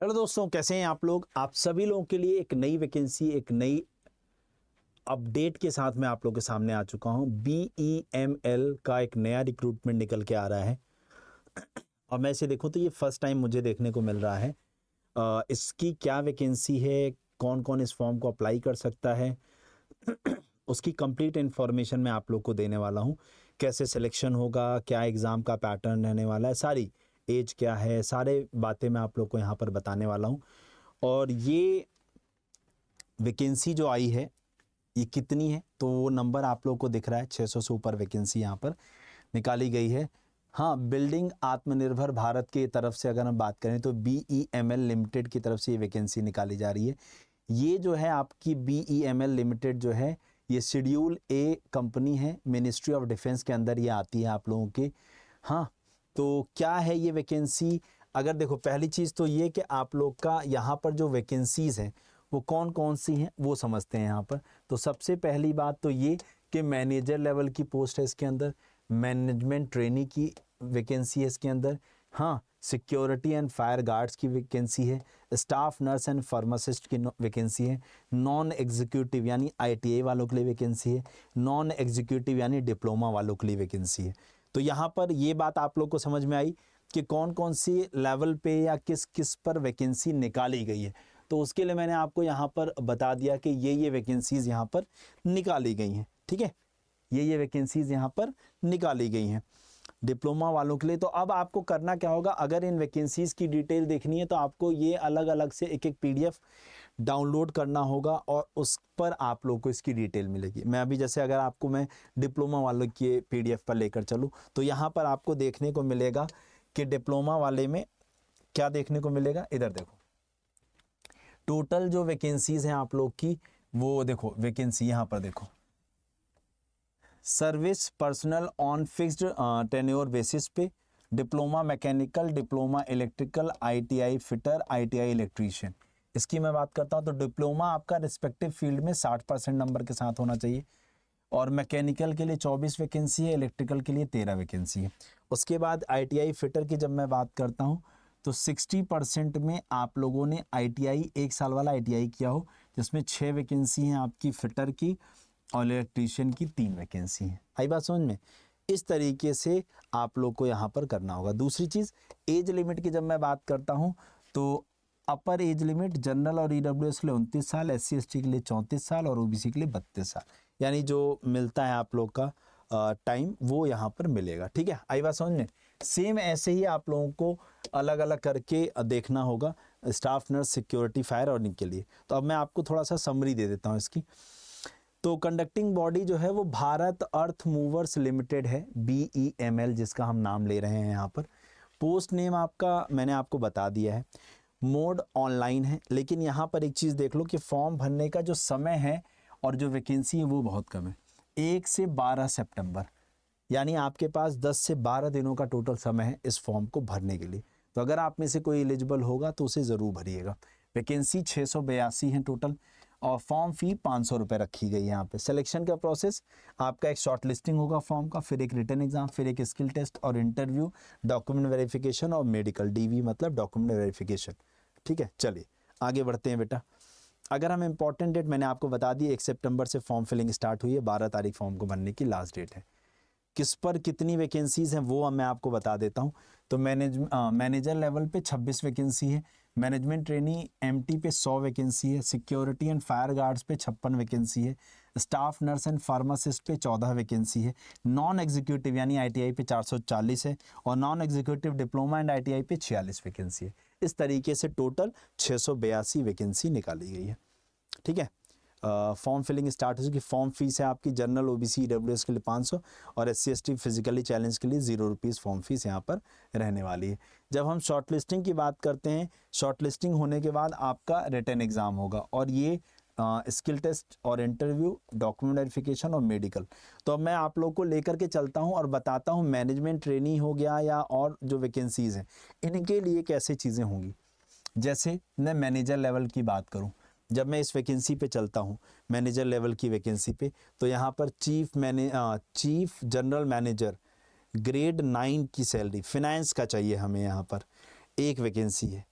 Hello दोस्तों, कैसे हैं आप लोग। आप सभी लोगों के लिए एक नई वैकेंसी, एक नई अपडेट के साथ मैं आप लोगों के सामने आ चुका हूं। BEML का एक नया रिक्रूटमेंट निकल के आ रहा है और मैं इसे देखूं तो ये फर्स्ट टाइम मुझे देखने को मिल रहा है। इसकी क्या वैकेंसी है, कौन कौन इस फॉर्म को अप्लाई कर सकता है, उसकी कंप्लीट इन्फॉर्मेशन मैं आप लोग को देने वाला हूं। कैसे सिलेक्शन होगा, क्या एग्ज़ाम का पैटर्न रहने वाला है, सारी एज क्या है, सारे बातें मैं आप लोग को यहाँ पर बताने वाला हूँ। और ये वैकेंसी जो आई है ये कितनी है, तो वो नंबर आप लोग को दिख रहा है। 600 से ऊपर वैकेंसी यहाँ पर निकाली गई है। हाँ, बिल्डिंग आत्मनिर्भर भारत की तरफ से अगर हम बात करें तो BEML लिमिटेड की तरफ से ये वैकेंसी निकाली जा रही है। ये जो है आपकी BEML लिमिटेड जो है ये शेड्यूल A कंपनी है, मिनिस्ट्री ऑफ डिफेंस के अंदर ये आती है आप लोगों के। हाँ, तो क्या है ये वैकेंसी। अगर देखो, पहली चीज़ तो ये कि आप लोग का यहाँ पर जो वैकेंसीज़ हैं वो कौन कौन सी हैं वो समझते हैं यहाँ पर। तो सबसे पहली बात तो ये कि मैनेजर लेवल की पोस्ट है इसके अंदर, मैनेजमेंट ट्रेनी की वैकेंसी है इसके अंदर। हाँ, सिक्योरिटी एंड फायर गार्ड्स की वैकेंसी है, स्टाफ नर्स एंड फार्मासिस्ट की वैकेंसी है, नॉन एग्जीक्यूटिव यानी ITI वालों के लिए वैकेंसी है, नॉन एग्जीक्यूटिव यानी डिप्लोमा वालों के लिए वैकेंसी है। तो यहाँ पर ये बात आप लोग को समझ में आई कि कौन कौन सी लेवल पे या किस किस पर वैकेंसी निकाली गई है। तो उसके लिए मैंने आपको यहाँ पर बता दिया कि ये वैकेंसीज़ यहाँ पर निकाली गई हैं। ठीक है, ये वैकेंसीज़ यहाँ पर निकाली गई हैं डिप्लोमा वालों के लिए। तो अब आपको करना क्या होगा, अगर इन वैकेंसीज़ की डिटेल देखनी है तो आपको ये अलग अलग से एक एक PDF डाउनलोड करना होगा और उस पर आप लोग को इसकी डिटेल मिलेगी। मैं अभी जैसे अगर आपको मैं डिप्लोमा वालों के PDF पर लेकर चलूँ तो यहाँ पर आपको देखने को मिलेगा कि डिप्लोमा वाले में क्या देखने को मिलेगा। इधर देखो, टोटल जो वैकेंसीज़ हैं आप लोग की, वो देखो वैकेंसी यहाँ पर देखो, service personnel on fixed tenure basis पे, diploma mechanical, diploma electrical, ITI fitter, ITI electrician. इसकी मैं बात करता हूँ तो डिप्लोमा आपका रिस्पेक्टिव फील्ड में 60% नंबर के साथ होना चाहिए और मैकेनिकल के लिए 24 वैकेंसी है, इलेक्ट्रिकल के लिए 13 वैकेंसी है। उसके बाद ITI फिटर की जब मैं बात करता हूँ तो 60% में आप लोगों ने ITI 1 साल वाला ITI किया हो, जिसमें 6 वैकेंसी हैं आपकी फिटर की और इलेक्ट्रीशियन की 3 वैकेंसी हैं। आई बात समझ में। इस तरीके से आप लोग को यहाँ पर करना होगा। दूसरी चीज़, एज लिमिट की जब मैं बात करता हूँ तो अपर एज लिमिट जनरल और EWS के लिए 29 साल, SC ST के लिए 34 साल और OBC के लिए 32 साल, यानी जो मिलता है आप लोग का टाइम वो यहाँ पर मिलेगा। ठीक है, आई बात समझ में। सेम ऐसे ही आप लोगों को अलग अलग करके देखना होगा स्टाफ नर्स, सिक्योरिटी, फायर और इनके लिए। तो अब मैं आपको थोड़ा सा समरी दे देता हूँ इसकी। तो कंडक्टिंग बॉडी जो है वो भारत अर्थ मूवर्स लिमिटेड है, BEML जिसका हम नाम ले रहे हैं यहाँ पर। पोस्ट नेम आपका मैंने आपको बता दिया है, मोड ऑनलाइन है। लेकिन यहाँ पर एक चीज़ देख लो कि फॉर्म भरने का जो समय है और जो वैकेंसी है वो बहुत कम है, 1 से 12 सितंबर, यानी आपके पास 10 से 12 दिनों का टोटल समय है इस फॉर्म को भरने के लिए। तो अगर आप में से कोई एलिजिबल होगा तो उसे ज़रूर भरिएगा। वैकेंसी 682 है टोटल और फॉर्म फ़ी 500 रुपये रखी गई है यहाँ पे। सिलेक्शन का प्रोसेस, आपका एक शॉर्ट लिस्टिंग होगा फॉर्म का, फिर एक रिटन एग्जाम, फिर एक स्किल टेस्ट और इंटरव्यू, डॉक्यूमेंट वेरिफिकेशन और मेडिकल, DV मतलब डॉक्यूमेंट वेरिफिकेशन। ठीक है, चलिए आगे बढ़ते हैं बेटा। अगर हम इंपॉर्टेंट डेट मैंने आपको बता दी, 1 सितंबर से फॉर्म फिलिंग स्टार्ट हुई है, 12 तारीख फॉर्म को भरने की लास्ट डेट है। किस पर कितनी वैकेंसीज़ हैं वो मैं आपको बता देता हूं। तो मैनेजर लेवल पे 26 वैकेंसी है, मैनेजमेंट ट्रेनी MT पे 100 वैकेंसी है, सिक्योरिटी एंड फायर गार्ड्स पे 56 वैकेंसी है, स्टाफ नर्स एंड फार्मासिस्ट पे 14 वैकेंसी है, नॉन एग्जीक्यूटिव यानी ITI पे 440 है और non executive diploma and ITI पे 46 वैकेंसी है। इस तरीके से टोटल 682 वैकेंसी निकाली गई है। ठीक है, फॉर्म फिलिंग स्टार्ट हो चुकी। फॉर्म फीस है आपकी जनरल, OBC, EWS के लिए 500 और SC ST फिजिकली चैलेंज के लिए 0 रुपीज़ फॉर्म फीस यहाँ पर रहने वाली है। जब हम शॉर्ट लिस्टिंग की बात करते हैं, शॉर्ट लिस्टिंग होने के बाद आपका रिटन एग्ज़ाम होगा और ये स्किल टेस्ट और इंटरव्यू, डॉक्यूमेंट वेरिफिकेशन और मेडिकल। तो अब मैं आप लोग को लेकर के चलता हूँ और बताता हूँ मैनेजमेंट ट्रेनी हो गया या और जो वैकेंसीज़ हैं इनके लिए कैसे चीज़ें होंगी। जैसे मैं मैनेजर लेवल की बात करूँ, जब मैं इस वैकेंसी पे चलता हूँ मैनेजर लेवल की वैकेंसी पे, तो यहाँ पर चीफ जनरल मैनेजर ग्रेड 9 की सैलरी, फिनेंस का चाहिए हमें, यहाँ पर एक वैकेंसी है।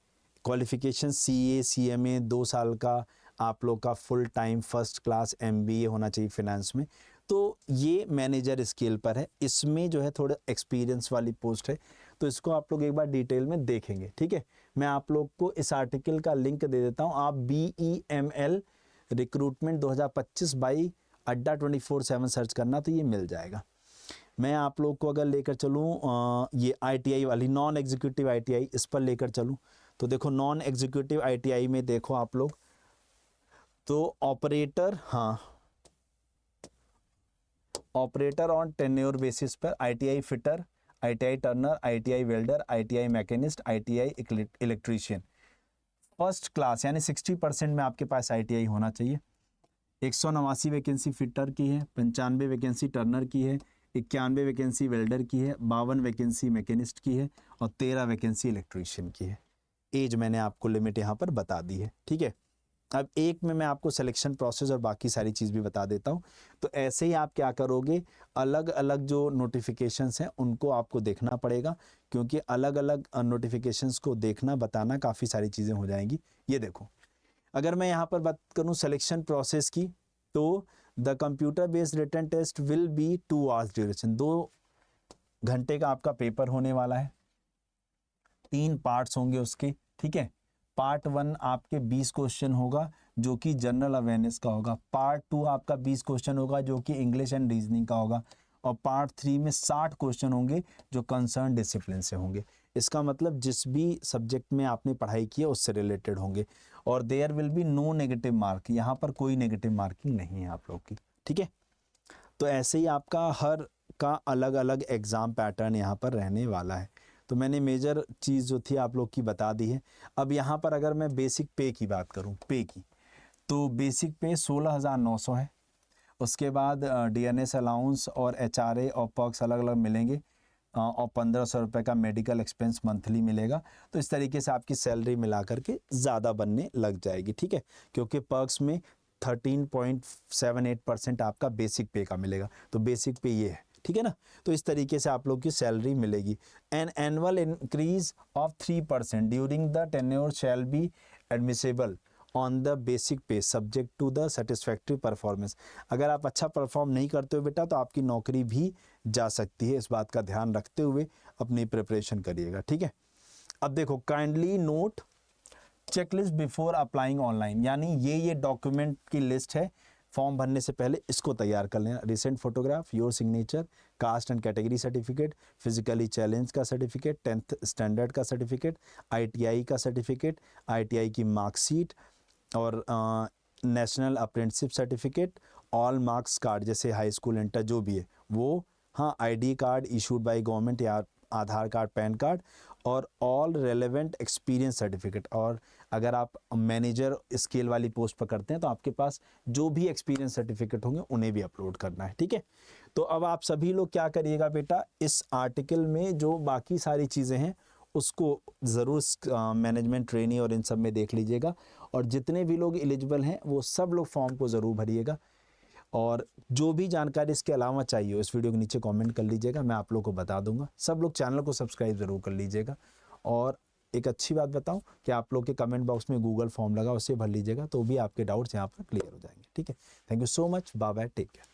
क्वालिफिकेशन CA CMA 2 साल का आप लोग का full time first class MBA होना चाहिए फिनेंस में। तो ये मैनेजर स्केल पर है, इसमें जो है थोड़ा एक्सपीरियंस वाली पोस्ट है, तो इसको आप लोग एक बार डिटेल में देखेंगे, ठीक है। मैं आप लोग को इस आर्टिकल का लिंक दे देता हूँ, आप BEML रिक्रूटमेंट 2025 बाई अड्डा 24/7 सर्च करना तो ये मिल जाएगा। मैं आप लोग को अगर लेकर चलूँ ये ITI वाली नॉन एग्जीक्यूटिव ITI, इस पर लेकर चलूँ तो देखो नॉन एग्जीक्यूटिव ITI में देखो आप लोग तो ऑपरेटर, हाँ ऑपरेटर ऑन टेन्योर बेसिस पर ITI fitter, ITI Turner, ITI welder, ITI machinist, ITI electrician, first class यानी 60% में आपके पास ITI होना चाहिए। 189 वैकेंसी फिटर की है, 95 वैकेंसी टर्नर की है, 91 वैकेंसी वेल्डर की है, 52 वैकेंसी मैकेनिस्ट की है और 13 वैकेंसी इलेक्ट्रीशियन की है। एज मैंने आपको लिमिट यहाँ पर बता दी है, ठीक है। अब एक में मैं आपको सिलेक्शन प्रोसेस और बाकी सारी चीज़ भी बता देता हूँ। तो ऐसे ही आप क्या करोगे, अलग अलग जो नोटिफिकेशंस हैं उनको आपको देखना पड़ेगा, क्योंकि अलग अलग नोटिफिकेशंस को देखना बताना काफ़ी सारी चीज़ें हो जाएंगी। ये देखो, अगर मैं यहाँ पर बात करूँ सिलेक्शन प्रोसेस की, तो the computer based written test will be 2 hours duration, 2 घंटे का आपका पेपर होने वाला है, 3 पार्ट्स होंगे उसके, ठीक है। पार्ट 1 आपके 20 क्वेश्चन होगा जो कि जनरल अवेयरनेस का होगा, पार्ट 2 आपका 20 क्वेश्चन होगा जो कि इंग्लिश एंड रीजनिंग का होगा, और पार्ट 3 में 60 क्वेश्चन होंगे जो कंसर्न डिसिप्लिन से होंगे। इसका मतलब जिस भी सब्जेक्ट में आपने पढ़ाई की है उससे रिलेटेड होंगे, और there will be no negative mark, यहाँ पर कोई नेगेटिव मार्किंग नहीं है आप लोग की, ठीक है। तो ऐसे ही आपका हर का अलग अलग एग्ज़ाम पैटर्न यहाँ पर रहने वाला है। तो मैंने मेजर चीज़ जो थी आप लोग की बता दी है। अब यहाँ पर अगर मैं बेसिक पे की बात करूँ, पे की, तो बेसिक पे 16,900 है। उसके बाद DNS अलाउंस और HRA और पर्क्स अलग अलग मिलेंगे, और 1,500 रुपये का मेडिकल एक्सपेंस मंथली मिलेगा। तो इस तरीके से आपकी सैलरी मिला करके ज़्यादा बनने लग जाएगी, ठीक है, क्योंकि पर्क्स में 13.78% आपका बेसिक पे का मिलेगा। तो बेसिक पे ये है, ठीक है ना। तो इस तरीके से आप लोग की सैलरी मिलेगी। An annual increase of 3% during the tenure shall be admissible on the basic pay subject to the satisfactory performance. अगर आप अच्छा परफॉर्म नहीं करते हो बेटा तो आपकी नौकरी भी जा सकती है, इस बात का ध्यान रखते हुए अपनी प्रिपरेशन करिएगा, ठीक है। अब देखो, kindly note checklist before applying online, यानी ये डॉक्यूमेंट की लिस्ट है, फॉर्म भरने से पहले इसको तैयार कर लेना। Recent photograph, your signature, caste and category certificate, physically challenge का सर्टिफिकेट, 10th स्टैंडर्ड का सर्टिफिकेट, ITI का सर्टिफिकेट, ITI की मार्कशीट और national apprenticeship certificate, all marks card जैसे हाई स्कूल इंटर जो भी है वो, हाँ ID card issued by government या आधार कार्ड, पैन कार्ड, और ऑल रेलेवेंट एक्सपीरियंस सर्टिफिकेट। और अगर आप मैनेजर स्केल वाली पोस्ट पर करते हैं तो आपके पास जो भी एक्सपीरियंस सर्टिफिकेट होंगे उन्हें भी अपलोड करना है, ठीक है। तो अब आप सभी लोग क्या करिएगा बेटा, इस आर्टिकल में जो बाकी सारी चीज़ें हैं उसको ज़रूर मैनेजमेंट ट्रेनिंग और इन सब में देख लीजिएगा, और जितने भी लोग एलिजिबल हैं वो सब लोग फॉर्म को ज़रूर भरिएगा, और जो भी जानकारी इसके अलावा चाहिए हो इस वीडियो के नीचे कमेंट कर लीजिएगा, मैं आप लोग को बता दूंगा। सब लोग चैनल को सब्सक्राइब ज़रूर कर लीजिएगा, और एक अच्छी बात बताऊं कि आप लोग के कमेंट बॉक्स में गूगल फॉर्म लगा, उससे भर लीजिएगा, तो भी आपके डाउट्स यहाँ पर क्लियर हो जाएंगे, ठीक है। Thank you so much, bye bye, take care.